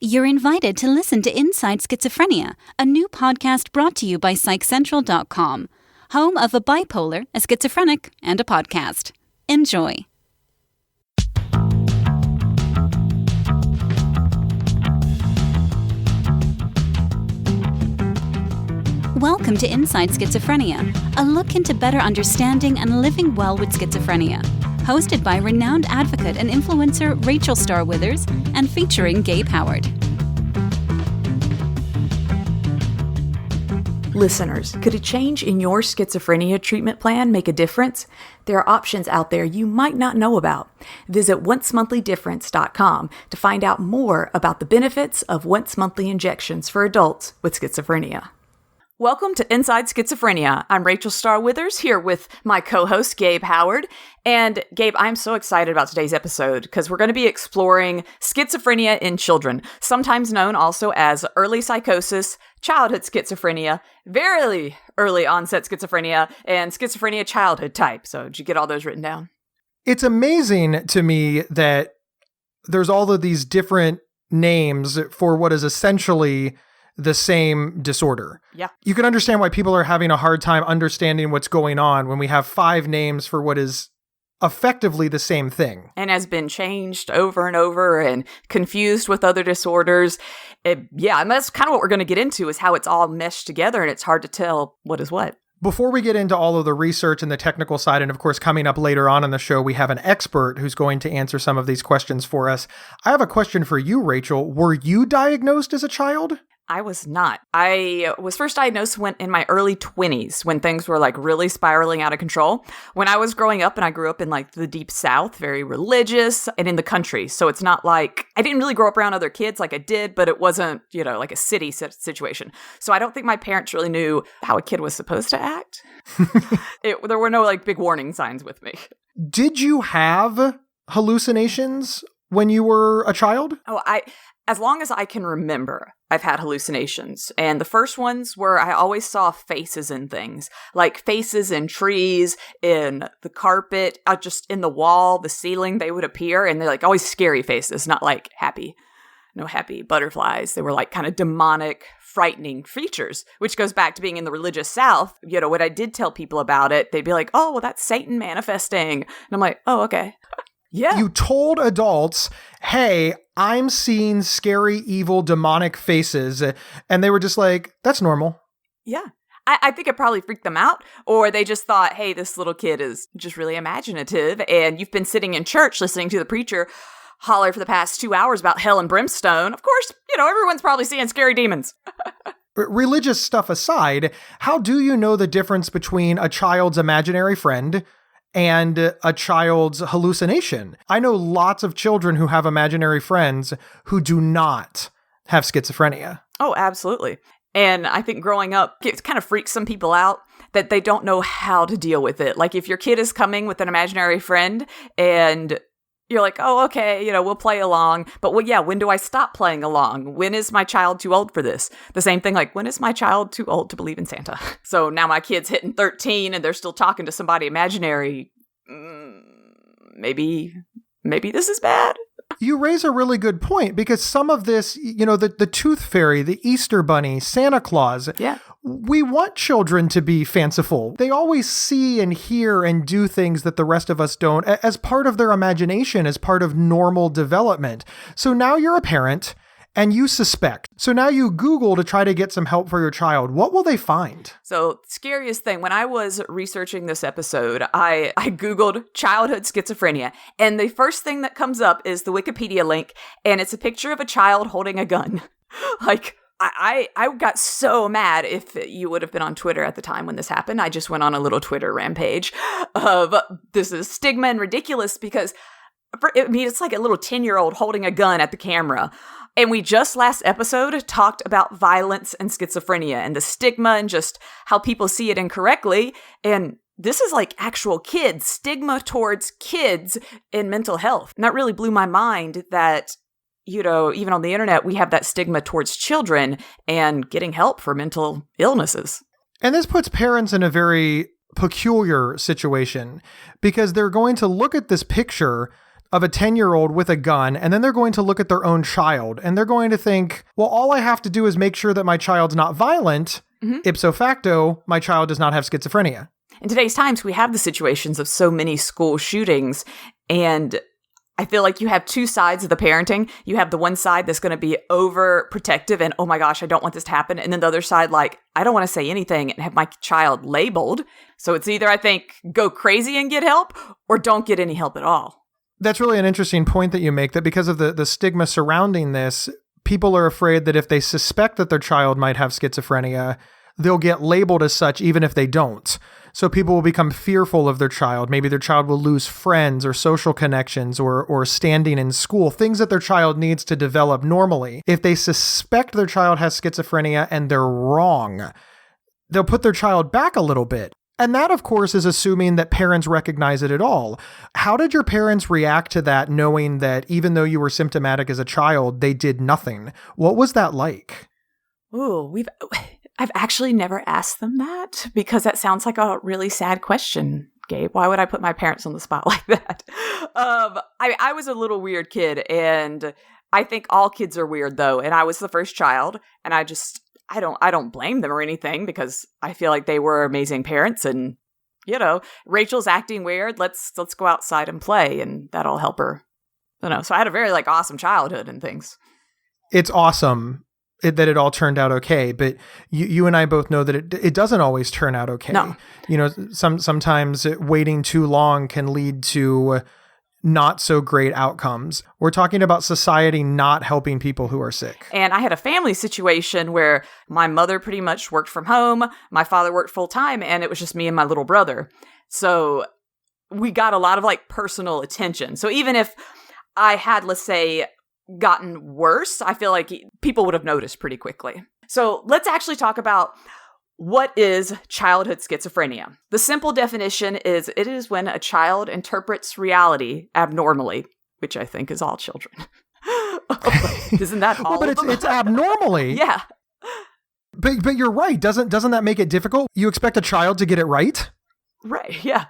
You're invited to listen to Inside Schizophrenia, a new podcast brought to you by PsychCentral.com, home of a bipolar, a schizophrenic, and a podcast. Enjoy. Welcome to Inside Schizophrenia, a look into better understanding and living well with schizophrenia. Hosted by renowned advocate and influencer Rachel Starr-Withers and featuring Gabe Howard. Listeners, could a change in your schizophrenia treatment plan make a difference? There are options out there you might not know about. Visit oncemonthly.difference.com to find out more about the benefits of once-monthly injections for adults with schizophrenia. Welcome to Inside Schizophrenia. I'm Rachel Starr-Withers here with my co-host Gabe Howard. And Gabe, I'm so excited about today's episode because we're going to be exploring schizophrenia in children, sometimes known also as early psychosis, childhood schizophrenia, very early onset schizophrenia, and schizophrenia childhood type. So did you get all those written down? It's amazing to me that there's all of these different names for what is essentially the same disorder. Yeah. You can understand why people are having a hard time understanding what's going on when we have 5 names for what is effectively the same thing. And has been changed over and over and confused with other disorders. And that's kind of what we're going to get into is how it's all meshed together and it's hard to tell what is what. Before we get into all of the research and the technical side, and of course, coming up later on in the show, we have an expert who's going to answer some of these questions for us. I have a question for you, Rachel. Were you diagnosed as a child? I was not. I was first diagnosed in my early 20s when things were like really spiraling out of control. When I was growing up, and I grew up in like the deep South, very religious and in the country. So it's not like I didn't really grow up around other kids like I did, but it wasn't, like a city situation. So I don't think my parents really knew how a kid was supposed to act. There were no like big warning signs with me. Did you have hallucinations when you were a child? As long as I can remember, I've had hallucinations. And the first ones were I always saw faces in things, like faces in trees, in the carpet, just in the wall, the ceiling, they would appear. And they're like always scary faces, not like happy. No happy butterflies. They were like kind of demonic, frightening features, which goes back to being in the religious South. When I did tell people about it, they'd be like, oh, well, that's Satan manifesting. And I'm like, oh, okay. Yeah. You told adults, hey, I'm seeing scary, evil, demonic faces. And they were just like, that's normal. Yeah. I think it probably freaked them out. Or they just thought, hey, this little kid is just really imaginative. And you've been sitting in church listening to the preacher holler for the past 2 hours about hell and brimstone. Of course, everyone's probably seeing scary demons. Religious stuff aside, how do you know the difference between a child's imaginary friend and a child's hallucination? I know lots of children who have imaginary friends who do not have schizophrenia. Oh, absolutely. And I think growing up, it kind of freaks some people out that they don't know how to deal with it. Like if your kid is coming with an imaginary friend and you're like, oh, okay, we'll play along. But when do I stop playing along? When is my child too old for this? The same thing, like, when is my child too old to believe in Santa? So now my kid's hitting 13 and they're still talking to somebody imaginary. Maybe this is bad. You raise a really good point because some of this, the tooth fairy, the Easter bunny, Santa Claus. Yeah. We want children to be fanciful. They always see and hear and do things that the rest of us don't as part of their imagination, as part of normal development. So now you're a parent and you suspect. So now you Google to try to get some help for your child. What will they find? So scariest thing, when I was researching this episode, I Googled childhood schizophrenia. And the first thing that comes up is the Wikipedia link. And it's a picture of a child holding a gun. Like, I got so mad. If you would have been on Twitter at the time when this happened, I just went on a little Twitter rampage of this is stigma and ridiculous because it's like a little 10-year-old holding a gun at the camera. And we just last episode talked about violence and schizophrenia and the stigma and just how people see it incorrectly. And this is like actual kids, stigma towards kids in mental health. And that really blew my mind that, even on the internet, we have that stigma towards children and getting help for mental illnesses. And this puts parents in a very peculiar situation because they're going to look at this picture of a 10-year-old with a gun, and then they're going to look at their own child and they're going to think, well, all I have to do is make sure that my child's not violent. Ipso facto, my child does not have schizophrenia. In today's times, we have the situations of so many school shootings, and I feel like you have two sides of the parenting. You have the one side that's going to be overprotective and, oh my gosh, I don't want this to happen. And then the other side, like, I don't want to say anything and have my child labeled. So it's either, I think, go crazy and get help or don't get any help at all. That's really an interesting point that you make, that because of the stigma surrounding this, people are afraid that if they suspect that their child might have schizophrenia, they'll get labeled as such even if they don't. So people will become fearful of their child. Maybe their child will lose friends or social connections or standing in school, things that their child needs to develop normally. If they suspect their child has schizophrenia and they're wrong, they'll put their child back a little bit. And that, of course, is assuming that parents recognize it at all. How did your parents react to that, knowing that even though you were symptomatic as a child, they did nothing? What was that like? Ooh, I've actually never asked them that, because that sounds like a really sad question, Gabe. Why would I put my parents on the spot like that? I was a little weird kid, and I think all kids are weird, though. And I was the first child, and I don't blame them or anything, because I feel like they were amazing parents, and Rachel's acting weird. Let's go outside and play, and that'll help her. So I had a very awesome childhood and things. It's awesome that it all turned out okay, but you and I both know that it doesn't always turn out okay. No. Sometimes waiting too long can lead to not so great outcomes. We're talking about society not helping people who are sick. And I had a family situation where my mother pretty much worked from home, my father worked full time, and it was just me and my little brother. So we got a lot of personal attention. So even if I had, let's say, gotten worse, I feel like people would have noticed pretty quickly. So let's actually talk about what is childhood schizophrenia. The simple definition is it is when a child interprets reality abnormally, which I think is all children. Isn't that all? Well, but it's abnormally. Yeah. But you're right. Doesn't that make it difficult? You expect a child to get it right? Right. Yeah.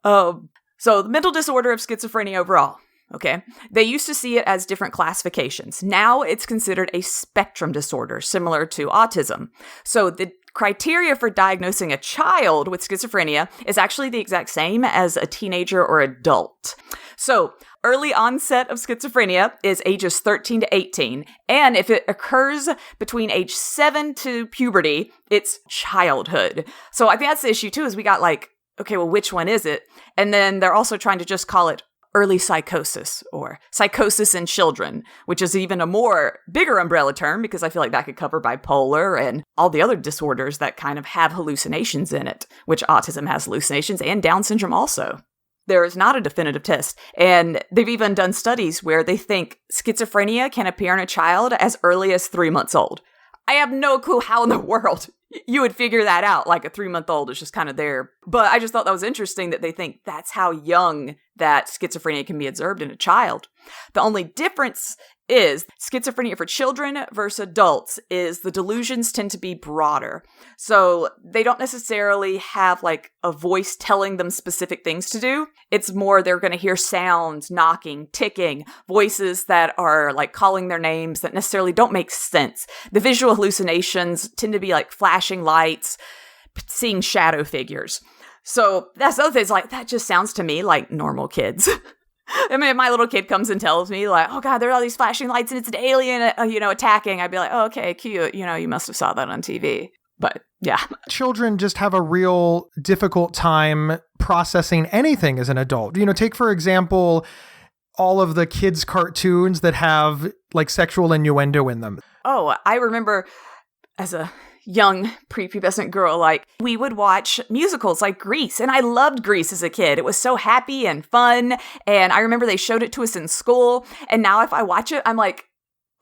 So the mental disorder of schizophrenia overall. Okay. They used to see it as different classifications. Now it's considered a spectrum disorder, similar to autism. So the criteria for diagnosing a child with schizophrenia is actually the exact same as a teenager or adult. So early onset of schizophrenia is ages 13 to 18. And if it occurs between age 7 to puberty, it's childhood. So I think that's the issue too, is we got okay, well, which one is it? And then they're also trying to just call it early psychosis or psychosis in children, which is even a more bigger umbrella term, because I feel like that could cover bipolar and all the other disorders that kind of have hallucinations in it, which autism has hallucinations, and Down syndrome also. There is not a definitive test. And they've even done studies where they think schizophrenia can appear in a child as early as 3 months old. I have no clue how in the world you would figure that out. A 3-month-old is just kind of there. But I just thought that was interesting that they think that's how young that schizophrenia can be observed in a child. The only difference is schizophrenia for children versus adults is the delusions tend to be broader. So they don't necessarily have a voice telling them specific things to do. It's more they're going to hear sounds, knocking, ticking, voices that are calling their names that necessarily don't make sense. The visual hallucinations tend to be flashing lights, seeing shadow figures. So that's the other thing, that just sounds to me like normal kids. I mean, if my little kid comes and tells me oh God, there are all these flashing lights and it's an alien, attacking, I'd be oh, okay, cute. You must have saw that on TV. But yeah. Children just have a real difficult time processing anything as an adult. Take, for example, all of the kids' cartoons that have sexual innuendo in them. Oh, I remember as a young prepubescent girl, we would watch musicals like Grease, and I loved Grease as a kid. It was so happy and fun, and I remember they showed it to us in school, and now if I watch it, I'm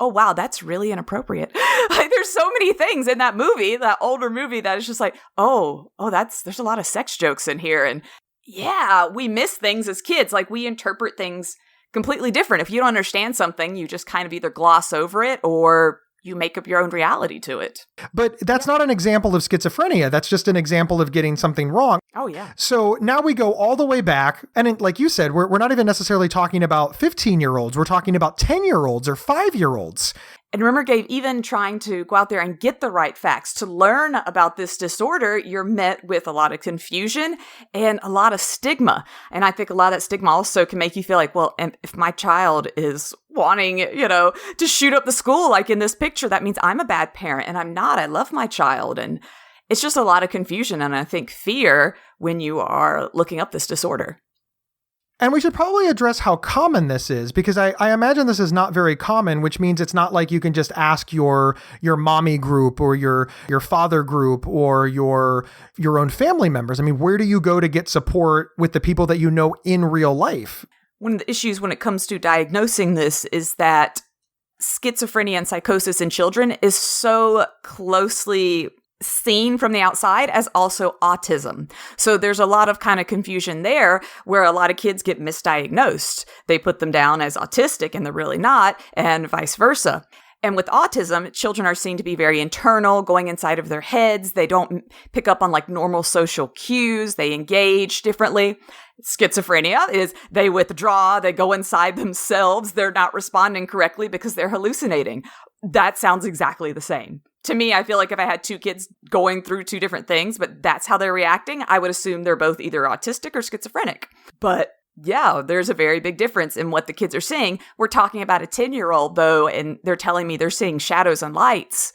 oh wow, that's really inappropriate. There's so many things in that movie, that older movie, that is just there's a lot of sex jokes in here, and yeah, we miss things as kids. We interpret things completely different. If you don't understand something, you just kind of either gloss over it or you make up your own reality to it. But that's not an example of schizophrenia. That's just an example of getting something wrong. Oh, yeah. So now we go all the way back. And like you said, we're not even necessarily talking about 15-year-olds. We're talking about 10-year-olds or 5-year-olds. And remember, Gabe, even trying to go out there and get the right facts to learn about this disorder, you're met with a lot of confusion and a lot of stigma. And I think a lot of that stigma also can make you feel like, well, and if my child is wanting, to shoot up the school, like in this picture, that means I'm a bad parent, and I'm not. I love my child. And it's just a lot of confusion. And I think fear when you are looking up this disorder. And we should probably address how common this is, because I imagine this is not very common, which means it's not like you can just ask your mommy group or your father group or your own family members. I mean, where do you go to get support with the people that you know in real life? One of the issues when it comes to diagnosing this is that schizophrenia and psychosis in children is so closely seen from the outside as also autism. So there's a lot of kind of confusion there where a lot of kids get misdiagnosed. They put them down as autistic and they're really not, and vice versa. And with autism, children are seen to be very internal, going inside of their heads. They don't pick up on like normal social cues. They engage differently. Schizophrenia is they withdraw, they go inside themselves. They're not responding correctly because they're hallucinating. That sounds exactly the same. To me, I feel like if I had two kids going through two different things, but that's how they're reacting, I would assume they're both either autistic or schizophrenic. But yeah, there's a very big difference in what the kids are seeing. We're talking about a 10-year-old, though, and they're telling me they're seeing shadows and lights.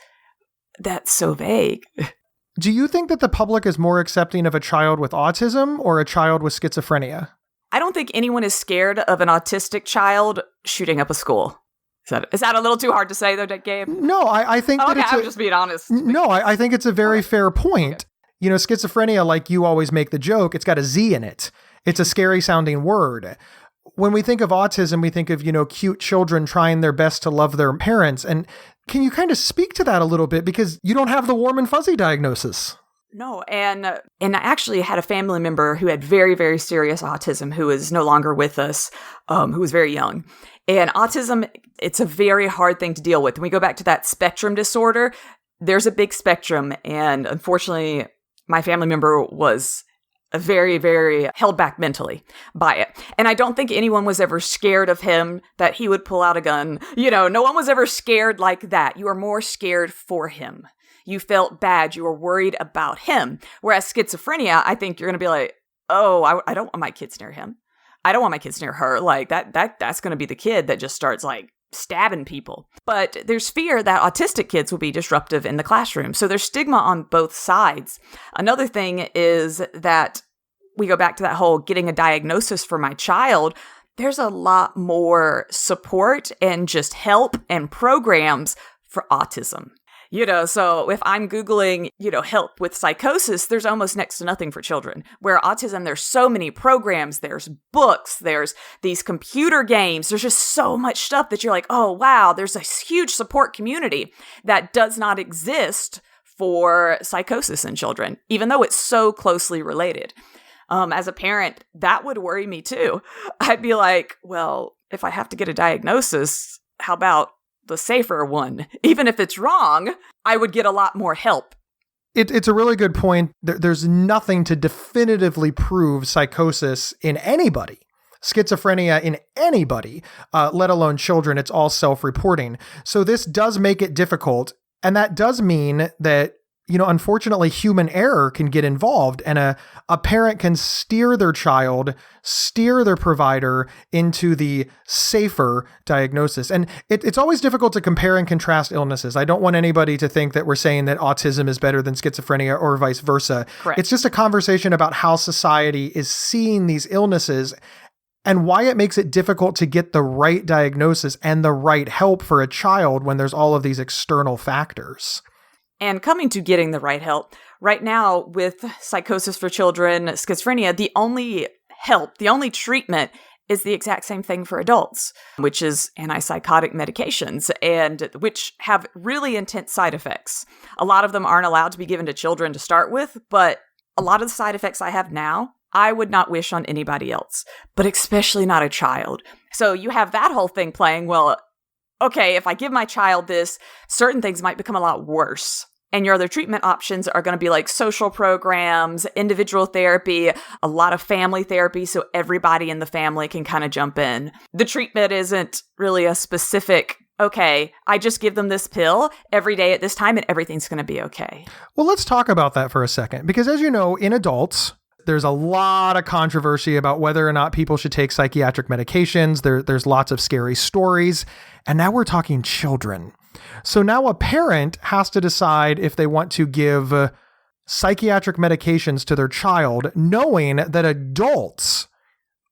That's so vague. Do you think that the public is more accepting of a child with autism or a child with schizophrenia? I don't think anyone is scared of an autistic child shooting up a school. Is that a little too hard to say, though, Gabe? No, I think that I was just being honest. No, I think it's a very fair point. Okay. Schizophrenia, like you always make the joke, it's got a Z in it. It's a scary sounding word. When we think of autism, we think of, cute children trying their best to love their parents. And can you kind of speak to that a little bit? Because you don't have the warm and fuzzy diagnosis. No, and I actually had a family member who had very, very serious autism who is no longer with us, who was very young. And autism, it's a very hard thing to deal with. When we go back to that spectrum disorder, there's a big spectrum. And unfortunately, my family member was very, very held back mentally by it. And I don't think anyone was ever scared of him, that he would pull out a gun. No one was ever scared like that. You were more scared for him. You felt bad. You were worried about him. Whereas schizophrenia, I think you're going to be like, oh, I don't want my kids near him. I don't want my kids near her. Like that's going to be the kid that just starts like stabbing people. But there's fear that autistic kids will be disruptive in the classroom. So there's stigma on both sides. Another thing is that we go back to that whole getting a diagnosis for my child. There's a lot more support and just help and programs for autism. So if I'm Googling, help with psychosis, there's almost next to nothing for children. Where autism, there's so many programs, there's books, there's these computer games, there's just so much stuff that you're like, oh, wow, there's a huge support community that does not exist for psychosis in children, even though it's so closely related. As a parent, that would worry me too. I'd be like, well, if I have to get a diagnosis, how about the safer one? Even if it's wrong, I would get a lot more help. It's a really good point. There's nothing to definitively prove psychosis in anybody, schizophrenia in anybody, let alone children. It's all self-reporting. So this does make it difficult. And that does mean that, unfortunately, human error can get involved, and a parent can steer their child, steer their provider into the safer diagnosis. And it's always difficult to compare and contrast illnesses. I don't want anybody to think that we're saying that autism is better than schizophrenia or vice versa. Correct. It's just a conversation about how society is seeing these illnesses and why it makes it difficult to get the right diagnosis and the right help for a child when there's all of these external factors. And coming to getting the right help, right now with psychosis for children, schizophrenia, the only help, the only treatment is the exact same thing for adults, which is antipsychotic medications, and which have really intense side effects. A lot of them aren't allowed to be given to children to start with, but a lot of the side effects I have now, I would not wish on anybody else, but especially not a child. So you have that whole thing playing, well, okay, if I give my child this, certain things might become a lot worse. And your other treatment options are going to be like social programs, individual therapy, a lot of family therapy, so everybody in the family can kind of jump in. The treatment isn't really a specific, okay, I just give them this pill every day at this time and everything's going to be okay. Well, let's talk about that for a second, because as you know, in adults, there's a lot of controversy about whether or not people should take psychiatric medications. There's lots of scary stories. And now we're talking children. So now a parent has to decide if they want to give psychiatric medications to their child, knowing that adults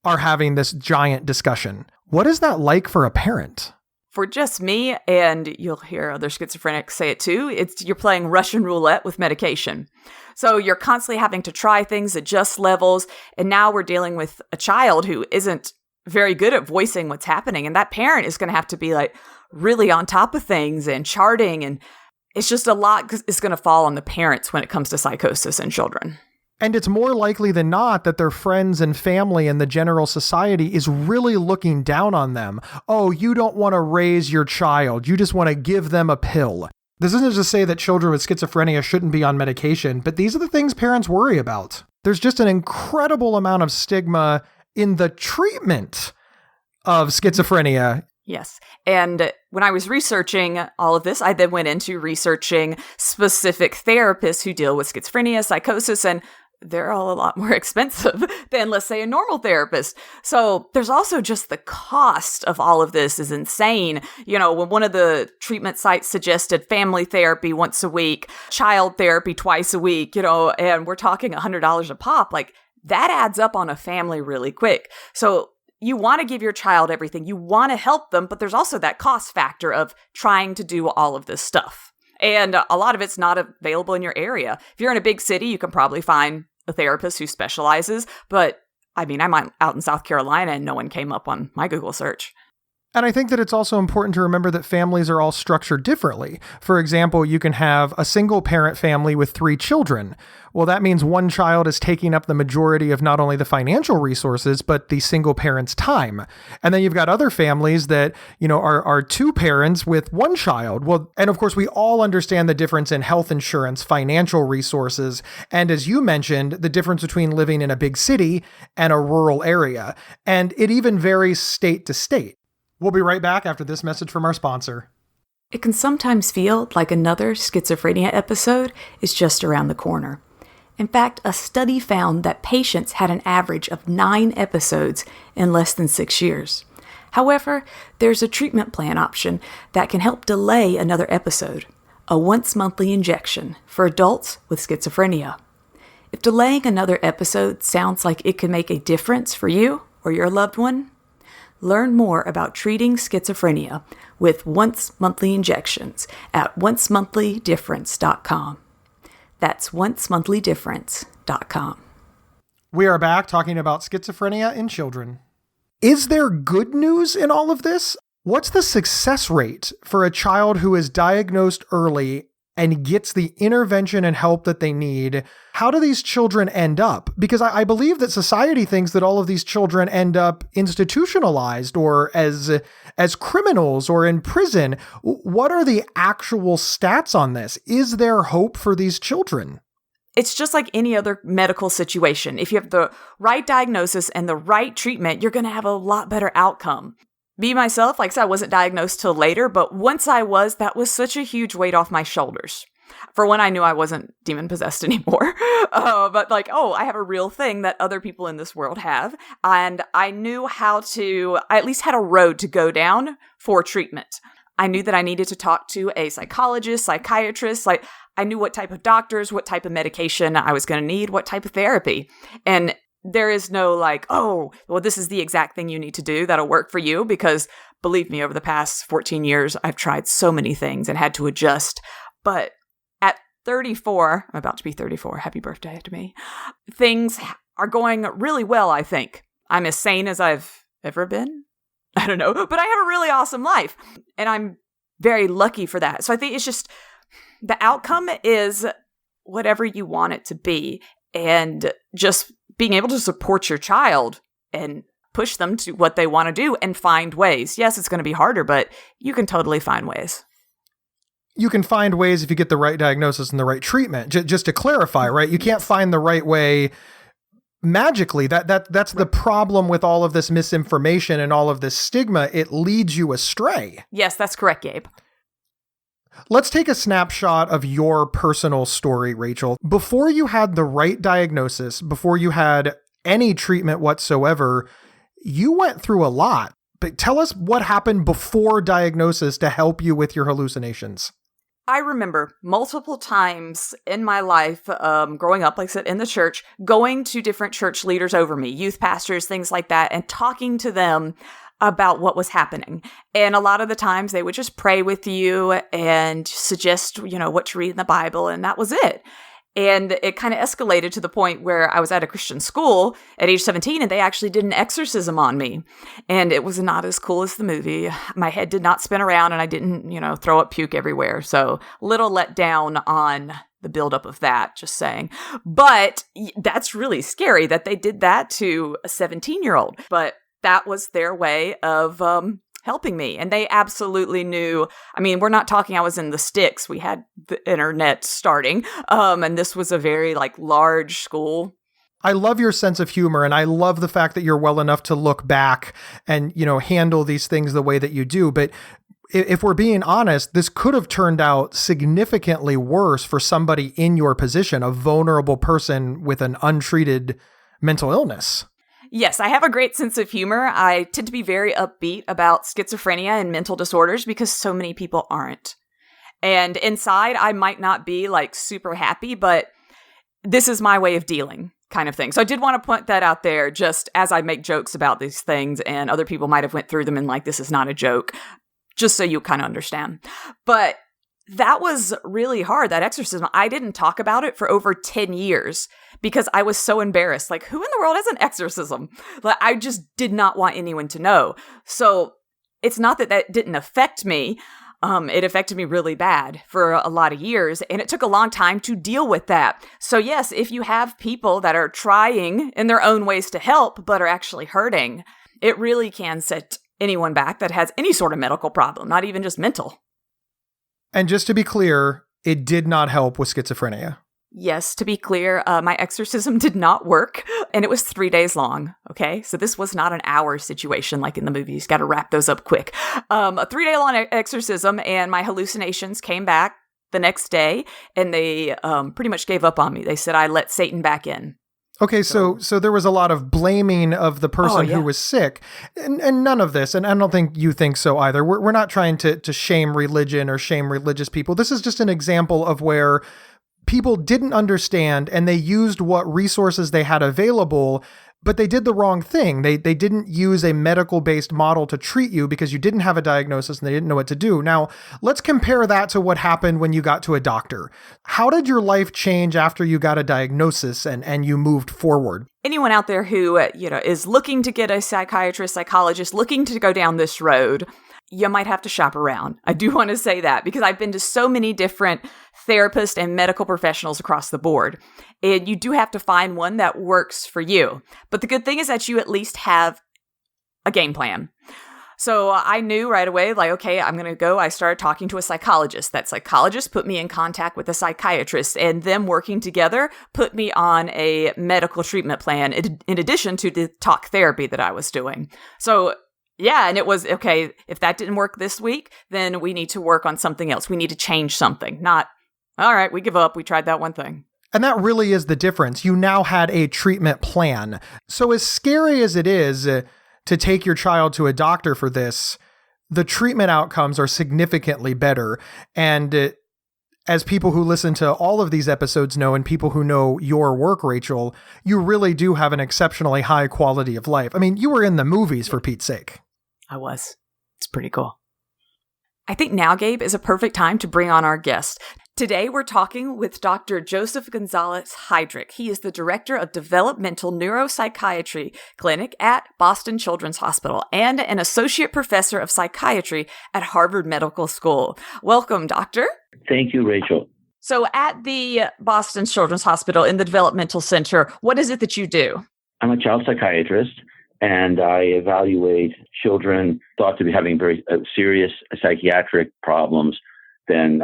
are having this giant discussion. What is that like for a parent? For just me, and you'll hear other schizophrenics say it too, you're playing Russian roulette with medication. So you're constantly having to try things, adjust levels, and now we're dealing with a child who isn't very good at voicing what's happening, and that parent is going to have to be like really on top of things and charting, and it's just a lot is going to fall on the parents when it comes to psychosis in children. And it's more likely than not that their friends and family and the general society is really looking down on them. Oh, you don't want to raise your child. You just want to give them a pill. This isn't to say that children with schizophrenia shouldn't be on medication, but these are the things parents worry about. There's just an incredible amount of stigma in the treatment of schizophrenia. Yes. And when I was researching all of this, I then went into researching specific therapists who deal with schizophrenia, psychosis, and they're all a lot more expensive than, let's say, a normal therapist. So there's also just the cost of all of this is insane. You know, when one of the treatment sites suggested family therapy once a week, child therapy twice a week, you know, and we're talking $100 a pop, like that adds up on a family really quick. So you want to give your child everything. You want to help them, but there's also that cost factor of trying to do all of this stuff. And a lot of it's not available in your area. If you're in a big city, you can probably find a therapist who specializes. But I mean, I'm out in South Carolina and no one came up on my Google search. And I think that it's also important to remember that families are all structured differently. For example, you can have a single parent family with 3 children. Well, that means one child is taking up the majority of not only the financial resources, but the single parent's time. And then you've got other families that, you know, are 2 parents with 1 child. Well, and of course, we all understand the difference in health insurance, financial resources, and as you mentioned, the difference between living in a big city and a rural area. And it even varies state to state. We'll be right back after this message from our sponsor. It can sometimes feel like another schizophrenia episode is just around the corner. In fact, a study found that patients had an average of 9 episodes in less than 6 years. However, there's a treatment plan option that can help delay another episode, a once-monthly injection for adults with schizophrenia. If delaying another episode sounds like it could make a difference for you or your loved one, learn more about treating schizophrenia with once-monthly injections at oncemonthly.difference.com. That's oncemonthly.difference.com. We are back talking about schizophrenia in children. Is there good news in all of this? What's the success rate for a child who is diagnosed early and gets the intervention and help that they need? How do these children end up? Because I believe that society thinks that all of these children end up institutionalized or as criminals or in prison. What are the actual stats on this? Is there hope for these children? It's just like any other medical situation. If you have the right diagnosis and the right treatment, you're going to have a lot better outcome. Me, myself, like I said, I wasn't diagnosed till later, but once I was, that was such a huge weight off my shoulders. For one, I knew I wasn't demon-possessed anymore, but like, oh, I have a real thing that other people in this world have, and I knew I at least had a road to go down for treatment. I knew that I needed to talk to a psychologist, psychiatrist, like I knew what type of doctors, what type of medication I was going to need, what type of therapy, and there is no like, oh, well, this is the exact thing you need to do that'll work for you, because believe me, over the past 14 years, I've tried so many things and had to adjust. But at 34, I'm about to be 34, happy birthday to me, things are going really well, I think. I'm as sane as I've ever been. I don't know, but I have a really awesome life, and I'm very lucky for that. So I think it's just, the outcome is whatever you want it to be, and just being able to support your child and push them to what they want to do and find ways. Yes, it's going to be harder, but you can totally find ways. You can find ways if you get the right diagnosis and the right treatment. Just to clarify, right? You can't find the right way magically. That's the problem with all of this misinformation and all of this stigma. It leads you astray. Yes, that's correct, Gabe. Let's take a snapshot of your personal story, Rachel. Before you had the right diagnosis, before you had any treatment whatsoever, you went through a lot. But tell us what happened before diagnosis to help you with your hallucinations. I remember multiple times in my life, growing up, like I said, in the church, going to different church leaders over me, youth pastors, things like that, and talking to them about what was happening. And a lot of the times they would just pray with you and suggest, what to read in the Bible, and that was it. And it kind of escalated to the point where I was at a Christian school at age 17, and they actually did an exorcism on me. And it was not as cool as the movie. My head did not spin around, and I didn't, throw up puke everywhere. So little let down on the buildup of that, just saying. But that's really scary that they did that to a 17-year-old. But that was their way of helping me. And they absolutely knew. I mean, we're not talking I was in the sticks. We had the internet starting. And this was a very large school. I love your sense of humor, and I love the fact that you're well enough to look back and, handle these things the way that you do. But if we're being honest, this could have turned out significantly worse for somebody in your position, a vulnerable person with an untreated mental illness. Yes, I have a great sense of humor. I tend to be very upbeat about schizophrenia and mental disorders because so many people aren't. And inside, I might not be super happy, but this is my way of dealing, kind of thing. So I did want to point that out there just as I make jokes about these things, and other people might have went through them and this is not a joke, just so you kind of understand. But that was really hard, that exorcism. I didn't talk about it for over 10 years because I was so embarrassed. Who in the world has an exorcism? I just did not want anyone to know. So it's not that didn't affect me. It affected me really bad for a lot of years, and it took a long time to deal with that. So yes, if you have people that are trying in their own ways to help, but are actually hurting, it really can set anyone back that has any sort of medical problem, not even just mental. And just to be clear, it did not help with schizophrenia. Yes, to be clear, my exorcism did not work, and it was 3 days long, okay? So this was not an hour situation like in the movies. Got to wrap those up quick. A 3-day long exorcism, and my hallucinations came back the next day, and they pretty much gave up on me. They said I let Satan back in. Okay, so there was a lot of blaming of the person who was sick, and none of this, and I don't think you think so either. We're not trying to shame religion or shame religious people. This is just an example of where people didn't understand, and they used what resources they had available, but they did the wrong thing. They didn't use a medical-based model to treat you because you didn't have a diagnosis and they didn't know what to do. Now, let's compare that to what happened when you got to a doctor. How did your life change after you got a diagnosis and you moved forward? Anyone out there who, is looking to get a psychiatrist, psychologist, looking to go down this road, you might have to shop around. I do want to say that because I've been to so many different therapists and medical professionals across the board. And you do have to find one that works for you. But the good thing is that you at least have a game plan. So I knew right away, okay, I'm going to go. I started talking to a psychologist. That psychologist put me in contact with a psychiatrist, and them working together put me on a medical treatment plan in addition to the talk therapy that I was doing. So yeah, and it was, okay, if that didn't work this week, then we need to work on something else. We need to change something, not, all right, we give up. We tried that one thing. And that really is the difference. You now had a treatment plan. So as scary as it is to take your child to a doctor for this, the treatment outcomes are significantly better. And as people who listen to all of these episodes know, and people who know your work, Rachel, you really do have an exceptionally high quality of life. I mean, you were in the movies, for Pete's sake. I was. It's pretty cool. I think now, Gabe, is a perfect time to bring on our guest. Today, we're talking with Dr. Joseph Gonzalez-Heydrich. He is the Director of Developmental Neuropsychiatry Clinic at Boston Children's Hospital and an Associate Professor of Psychiatry at Harvard Medical School. Welcome, Doctor. Thank you, Rachel. So at the Boston Children's Hospital in the Developmental Center, what is it that you do? I'm a child psychiatrist. and I evaluate children thought to be having very serious psychiatric problems, then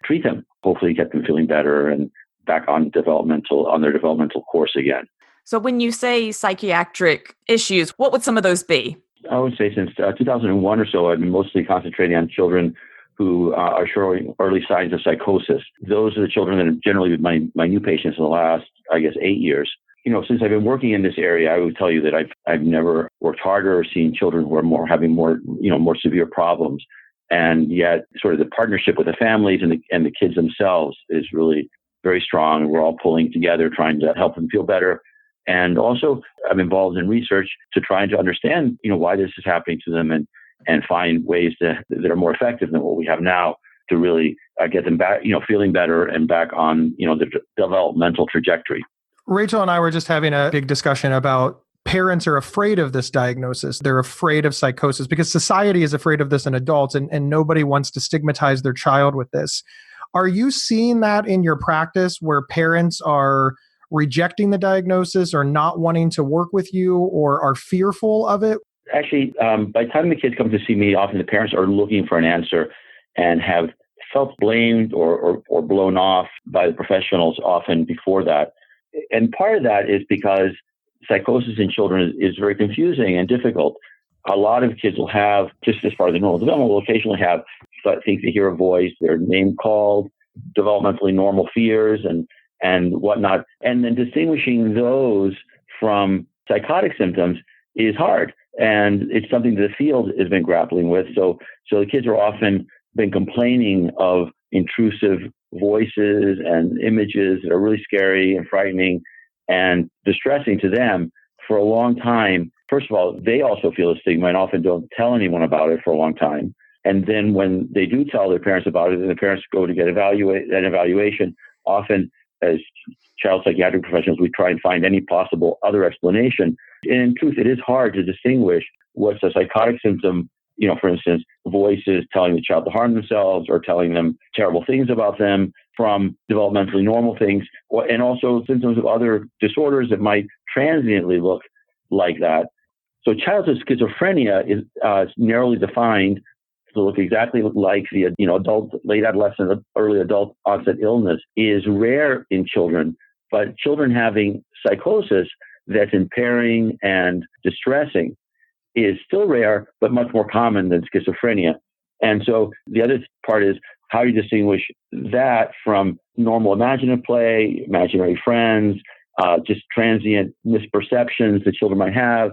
treat them, hopefully get them feeling better and back on their developmental course again. So when you say psychiatric issues, what would some of those be? I would say since 2001 or so, I've been mostly concentrating on children who are showing early signs of psychosis. Those are the children that have generally been my new patients in the last, 8 years. Since I've been working in this area, I would tell you that I've never worked harder or seen children who are having more severe problems. And yet sort of the partnership with the families and the kids themselves is really very strong. We're all pulling together, trying to help them feel better. And also I'm involved in research to try to understand, why this is happening to them and find ways that are more effective than what we have now to really get them back, feeling better and back on, the developmental trajectory. Rachel and I were just having a big discussion about parents are afraid of this diagnosis. They're afraid of psychosis because society is afraid of this in adults and nobody wants to stigmatize their child with this. Are you seeing that in your practice where parents are rejecting the diagnosis or not wanting to work with you or are fearful of it? Actually, by the time the kids come to see me, often the parents are looking for an answer and have felt blamed or blown off by the professionals often before that. And part of that is because psychosis in children is very confusing and difficult. A lot of kids will have, just as part of the normal development, will occasionally have, think they hear a voice, their name called, developmentally normal fears and whatnot. And then distinguishing those from psychotic symptoms is hard. And it's something that the field has been grappling with. So the kids are often been complaining of intrusive voices and images that are really scary and frightening and distressing to them for a long time. First of all, they also feel a stigma and often don't tell anyone about it for a long time. And then when they do tell their parents about it and the parents go to get an evaluation, often as child psychiatric professionals, we try and find any possible other explanation. And in truth, it is hard to distinguish what's a psychotic symptom, for instance, voices telling the child to harm themselves or telling them terrible things about them, from developmentally normal things, and also symptoms of other disorders that might transiently look like that. So childhood schizophrenia is narrowly defined to look exactly like the adult, late adolescent, early adult onset illness is rare in children, but children having psychosis that's impairing and distressing is still rare, but much more common than schizophrenia. And so the other part is how you distinguish that from normal imaginative play, imaginary friends, just transient misperceptions that children might have,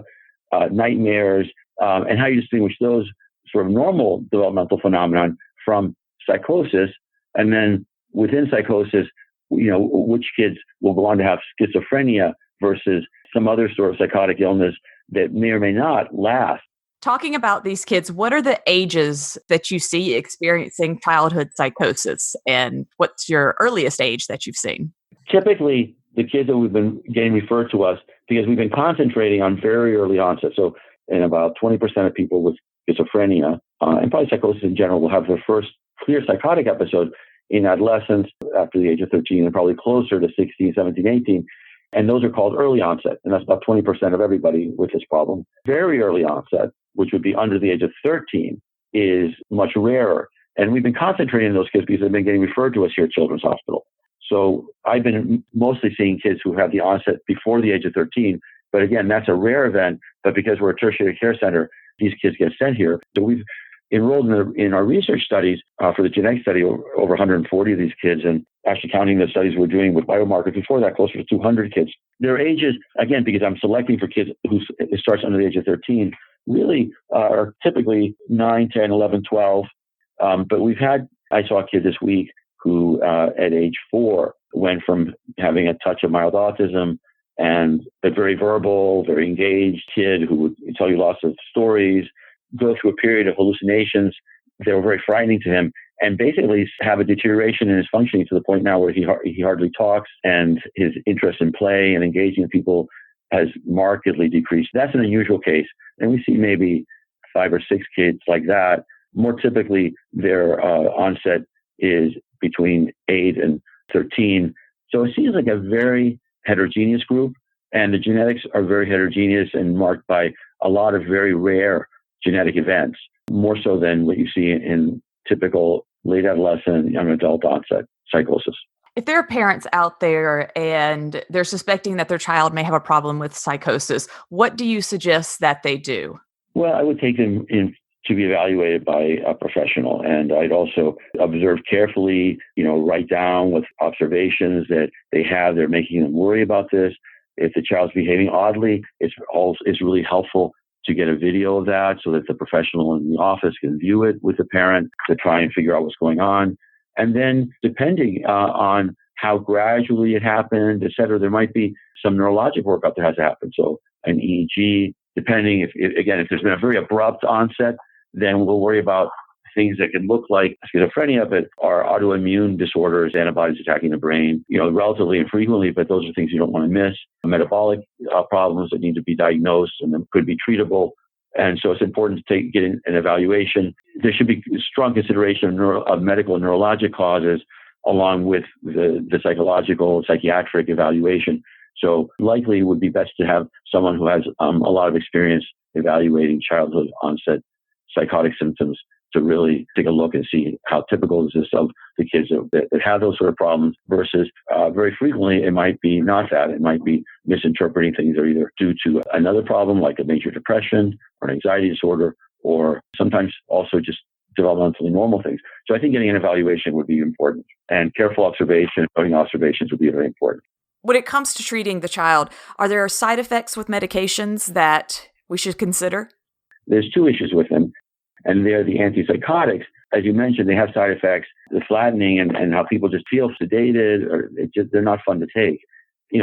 nightmares, and how you distinguish those sort of normal developmental phenomenon from psychosis. And then within psychosis, which kids will go on to have schizophrenia versus some other sort of psychotic illness that may or may not last. Talking about these kids, what are the ages that you see experiencing childhood psychosis? And what's your earliest age that you've seen? Typically, the kids that we've been getting referred to us, because we've been concentrating on very early onset. So in about 20% of people with schizophrenia, and probably psychosis in general, will have their first clear psychotic episode in adolescence after the age of 13 and probably closer to 16, 17, 18. And those are called early onset. And that's about 20% of everybody with this problem. Very early onset, which would be under the age of 13, is much rarer. And we've been concentrating on those kids because they've been getting referred to us here at Children's Hospital. So I've been mostly seeing kids who have the onset before the age of 13. But again, that's a rare event. But because we're a tertiary care center, these kids get sent here. So we've enrolled in our research studies for the genetic study over 140 of these kids, and actually counting the studies we're doing with biomarkers before that, closer to 200 kids. Their ages, again, because I'm selecting for kids who starts under the age of 13, really are typically 9, 10, 11, 12. But I saw a kid this week who at age 4 went from having a touch of mild autism and a very verbal, very engaged kid who would tell you lots of stories, go through a period of hallucinations that were very frightening to him, and basically have a deterioration in his functioning to the point now where he hardly talks, and his interest in play and engaging with people has markedly decreased. That's an unusual case. And we see maybe 5 or 6 kids like that. More typically, their onset is between 8 and 13. So it seems like a very heterogeneous group, and the genetics are very heterogeneous and marked by a lot of very rare genetic events, more so than what you see in typical late adolescent, young adult onset psychosis. If there are parents out there and they're suspecting that their child may have a problem with psychosis, what do you suggest that they do? Well, I would take them in to be evaluated by a professional. And I'd also observe carefully, write down with observations that they have. They're making them worry about this. If the child's behaving oddly, it's really helpful to get a video of that so that the professional in the office can view it with the parent to try and figure out what's going on. And then depending on how gradually it happened, et cetera, there might be some neurologic workup that has to happen. So an EEG, depending if there's been a very abrupt onset, then we'll worry about things that can look like schizophrenia, but are autoimmune disorders, antibodies attacking the brain, relatively infrequently, but those are things you don't want to miss. Metabolic problems that need to be diagnosed and then could be treatable. And so it's important to get an evaluation. There should be strong consideration of medical and neurologic causes along with the psychological, psychiatric evaluation. So likely it would be best to have someone who has a lot of experience evaluating childhood onset psychotic symptoms to really take a look and see how typical is this of the kids that have those sort of problems versus very frequently it might be not that. It might be misinterpreting things that are either due to another problem like a major depression or an anxiety disorder, or sometimes also just developmentally normal things. So I think getting an evaluation would be important, and careful observation, noting observations would be very important. When it comes to treating the child, are there side effects with medications that we should consider? There's two issues with them, and they're the antipsychotics. As you mentioned, they have side effects, the flattening and how people just feel sedated, or they're not fun to take.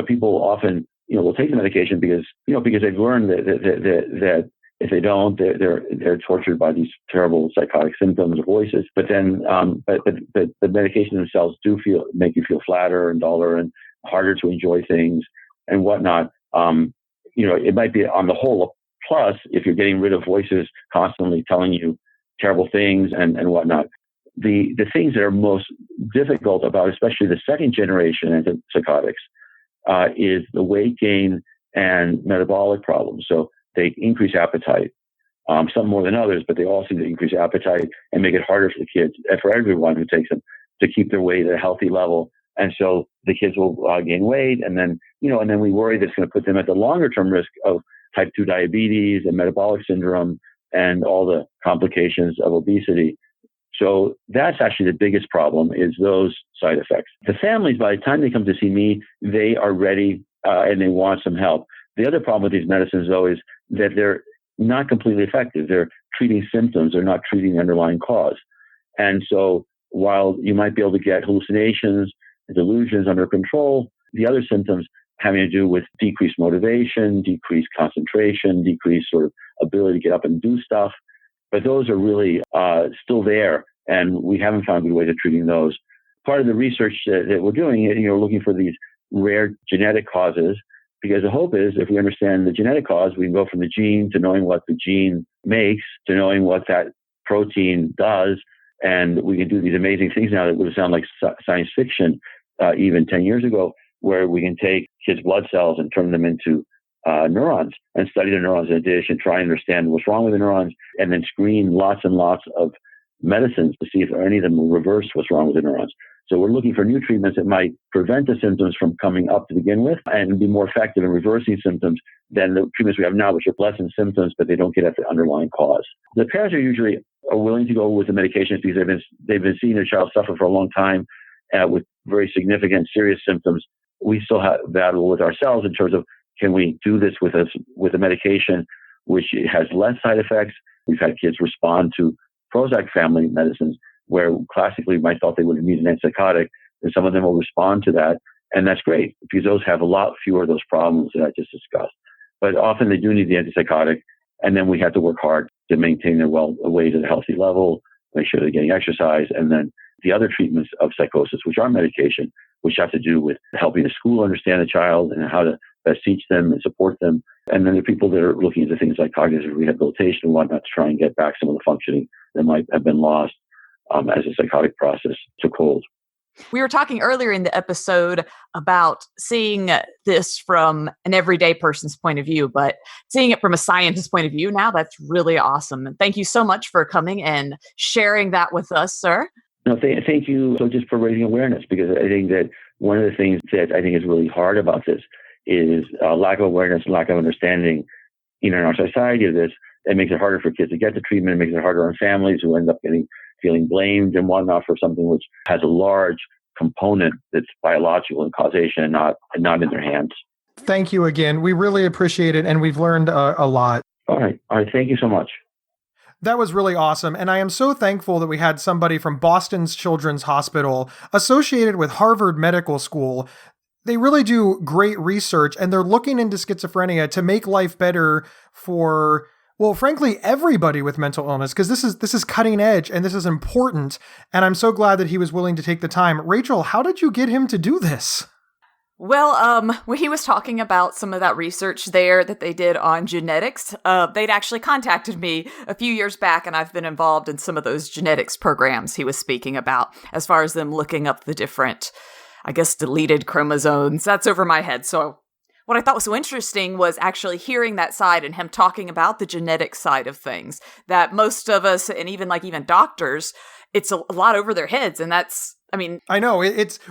People often, will take the medication because they've learned that if they don't, they're tortured by these terrible psychotic symptoms or voices. But then, but the medication themselves do make you feel flatter and duller and harder to enjoy things and whatnot. It might be on the whole a plus if you're getting rid of voices constantly telling you terrible things and whatnot. The things that are most difficult about, especially the second generation antipsychotics, is the weight gain and metabolic problems. So they increase appetite, some more than others, but they all seem to increase appetite and make it harder for the kids and for everyone who takes them to keep their weight at a healthy level. And so the kids will gain weight, and then we worry that's going to put them at the longer term risk of type 2 diabetes and metabolic syndrome and all the complications of obesity. So that's actually the biggest problem, is those side effects. The families, by the time they come to see me, they are ready and they want some help. The other problem with these medicines, though, is that they're not completely effective. They're treating symptoms. They're not treating the underlying cause. And so while you might be able to get hallucinations and delusions under control, the other symptoms having to do with decreased motivation, decreased concentration, decreased sort of ability to get up and do stuff. But those are really still there, and we haven't found a good way of treating those. Part of the research that we're doing, looking for these rare genetic causes, because the hope is if we understand the genetic cause, we can go from the gene to knowing what the gene makes to knowing what that protein does. And we can do these amazing things now that would sound like science fiction even 10 years ago, where we can take kids' blood cells and turn them into neurons and study the neurons in a dish and try and understand what's wrong with the neurons, and then screen lots and lots of medicines to see if any of them will reverse what's wrong with the neurons. So we're looking for new treatments that might prevent the symptoms from coming up to begin with and be more effective in reversing symptoms than the treatments we have now, which are less in symptoms, but they don't get at the underlying cause. The parents are usually willing to go with the medications because they've been seeing their child suffer for a long time with very significant, serious symptoms. We still have battle with ourselves in terms of, can we do this with a medication which has less side effects? We've had kids respond to Prozac family medicines, where classically we might thought they would need an antipsychotic, and some of them will respond to that. And that's great, because those have a lot fewer of those problems that I just discussed. But often they do need the antipsychotic, and then we have to work hard to maintain their weight at a healthy level, make sure they're getting exercise, and then the other treatments of psychosis, which are medication, which have to do with helping the school understand the child and how to best teach them and support them. And then there are people that are looking into things like cognitive rehabilitation and whatnot to try and get back some of the functioning that might have been lost as a psychotic process took hold. We were talking earlier in the episode about seeing this from an everyday person's point of view, but seeing it from a scientist's point of view now, that's really awesome. And thank you so much for coming and sharing that with us, sir. No, thank you. So just for raising awareness, because I think that one of the things that I think is really hard about this is lack of awareness, lack of understanding in our society of this. It makes it harder for kids to get the treatment. It makes it harder on families who end up feeling blamed and whatnot for something which has a large component that's biological and causation and not in their hands. Thank you again. We really appreciate it, and we've learned a lot. All right. Thank you so much. That was really awesome, and I am so thankful that we had somebody from Boston's Children's Hospital associated with Harvard Medical School. They really do great research, and they're looking into schizophrenia to make life better for, well, frankly, everybody with mental illness, because this is cutting edge and this is important, and I'm so glad that he was willing to take the time. Rachel, how did you get him to do this? Well, when he was talking about some of that research there that they did on genetics, they'd actually contacted me a few years back, and I've been involved in some of those genetics programs he was speaking about, as far as them looking up the different, I guess, deleted chromosomes. That's over my head. So what I thought was so interesting was actually hearing that side and him talking about the genetic side of things, that most of us, and even doctors, it's a lot over their heads. And that's, I know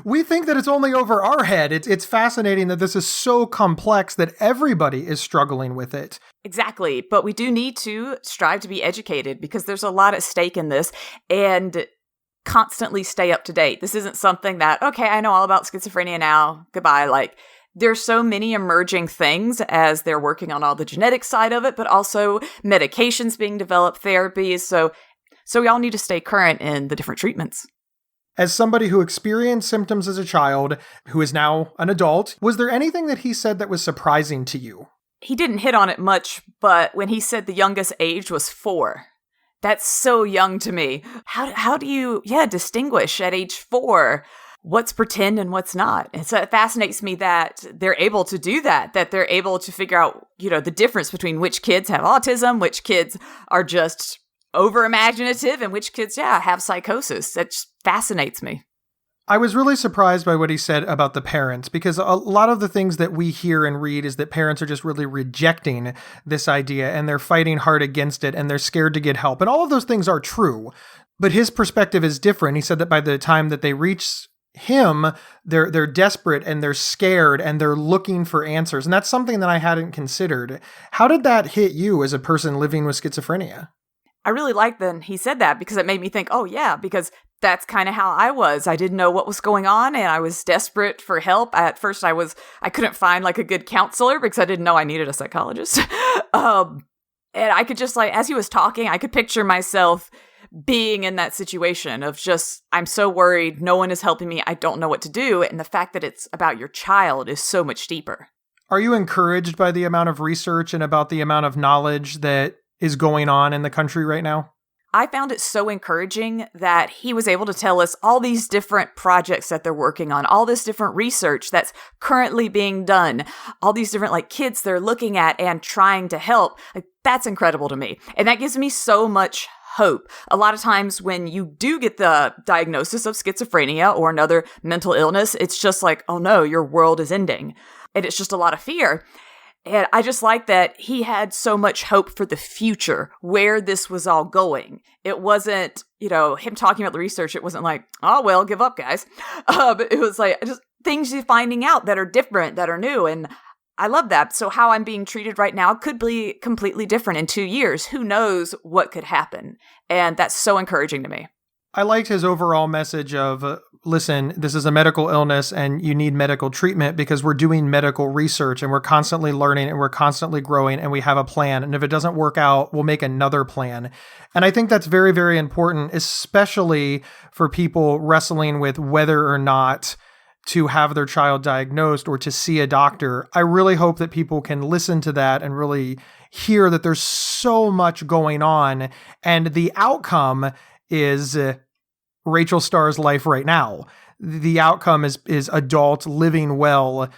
we think that it's only over our head. It's fascinating that this is so complex that everybody is struggling with it. Exactly. But we do need to strive to be educated, because there's a lot at stake in this, and constantly stay up to date. This isn't something that, okay, I know all about schizophrenia now, goodbye. There's so many emerging things as they're working on all the genetic side of it, but also medications being developed, therapies. So we all need to stay current in the different treatments. As somebody who experienced symptoms as a child, who is now an adult, was there anything that he said that was surprising to you? He didn't hit on it much, but when he said the youngest age was 4, that's so young to me. How do you, distinguish at age 4 what's pretend and what's not? And so it fascinates me that they're able to do that they're able to figure out, the difference between which kids have autism, which kids are just over imaginative, and which kids, have psychosis. That just fascinates me. I was really surprised by what he said about the parents, because a lot of the things that we hear and read is that parents are just really rejecting this idea, and they're fighting hard against it, and they're scared to get help. And all of those things are true, but his perspective is different. He said that by the time that they reach him, they're desperate and they're scared and they're looking for answers. And that's something that I hadn't considered. How did that hit you as a person living with schizophrenia? I really liked that he said that, because it made me think, oh yeah, because that's kind of how I was. I didn't know what was going on, and I was desperate for help. At first I couldn't find a good counselor, because I didn't know I needed a psychologist. And I could just as he was talking, I could picture myself being in that situation of just, I'm so worried, no one is helping me, I don't know what to do. And the fact that it's about your child is so much deeper. Are you encouraged by the amount of research and about the amount of knowledge that is going on in the country right now? I found it so encouraging that he was able to tell us all these different projects that they're working on, all this different research that's currently being done, all these different kids they're looking at and trying to help. That's incredible to me. And that gives me so much hope. A lot of times when you do get the diagnosis of schizophrenia or another mental illness, it's just oh no, your world is ending. And it's just a lot of fear. And I just like that he had so much hope for the future, where this was all going. It wasn't, him talking about the research. It wasn't oh, well, give up, guys. But it was just things you're finding out that are different, that are new. And I love that. So how I'm being treated right now could be completely different in 2 years. Who knows what could happen? And that's so encouraging to me. I liked his overall message of, listen, this is a medical illness and you need medical treatment, because we're doing medical research and we're constantly learning and we're constantly growing and we have a plan. And if it doesn't work out, we'll make another plan. And I think that's very, very important, especially for people wrestling with whether or not to have their child diagnosed or to see a doctor. I really hope that people can listen to that and really hear that there's so much going on, and the outcome is Rachel Starr's life right now. The outcome is adults living well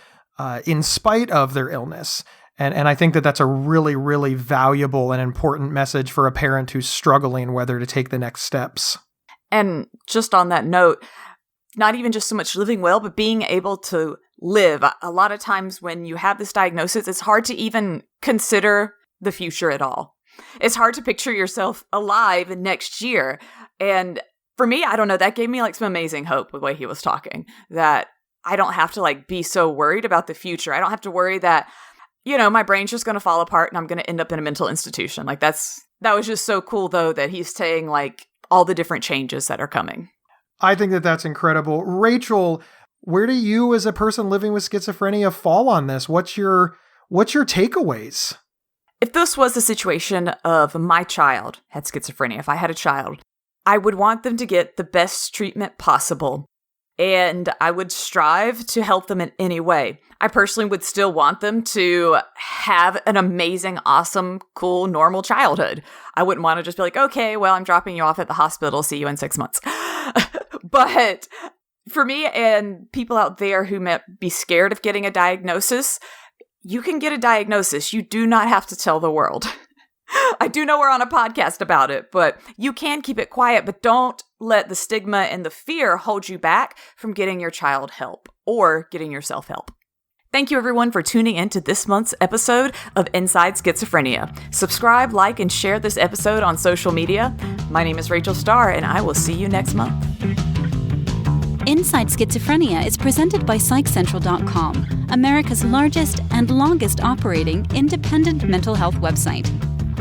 in spite of their illness. And I think that that's a really, really valuable and important message for a parent who's struggling whether to take the next steps. And just on that note, not even just so much living well, but being able to live. A lot of times when you have this diagnosis, it's hard to even consider the future at all. It's hard to picture yourself alive next year. And for me, I don't know, that gave me like some amazing hope the way he was talking, that I don't have to like be so worried about the future. I don't have to worry that, you know, my brain's just going to fall apart and I'm going to end up in a mental institution. Like that was just so cool though, that he's saying like all the different changes that are coming. I think that that's incredible. Rachel, where do you as a person living with schizophrenia fall on this? What's your takeaways? If this was a situation of my child had schizophrenia, if I had a child, I would want them to get the best treatment possible, and I would strive to help them in any way. I personally would still want them to have an amazing, awesome, cool, normal childhood. I wouldn't want to just be like, okay, well, I'm dropping you off at the hospital. See you in 6 months. But for me and people out there who might be scared of getting a diagnosis, you can get a diagnosis. You do not have to tell the world. I do know we're on a podcast about it, but you can keep it quiet, but don't let the stigma and the fear hold you back from getting your child help or getting yourself help. Thank you everyone for tuning into this month's episode of Inside Schizophrenia. Subscribe, like, and share this episode on social media. My name is Rachel Starr, and I will see you next month. Inside Schizophrenia is presented by PsychCentral.com, America's largest and longest operating independent mental health website.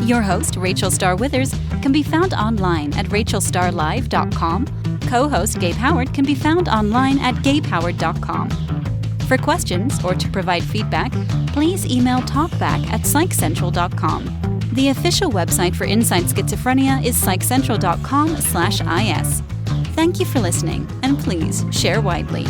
Your host, Rachel Starr Withers, can be found online at rachelstarlive.com. Co-host Gabe Howard can be found online at gabehoward.com. For questions or to provide feedback, please email talkback@psychcentral.com. The official website for Inside Schizophrenia is psychcentral.com/is. Thank you for listening, and please share widely.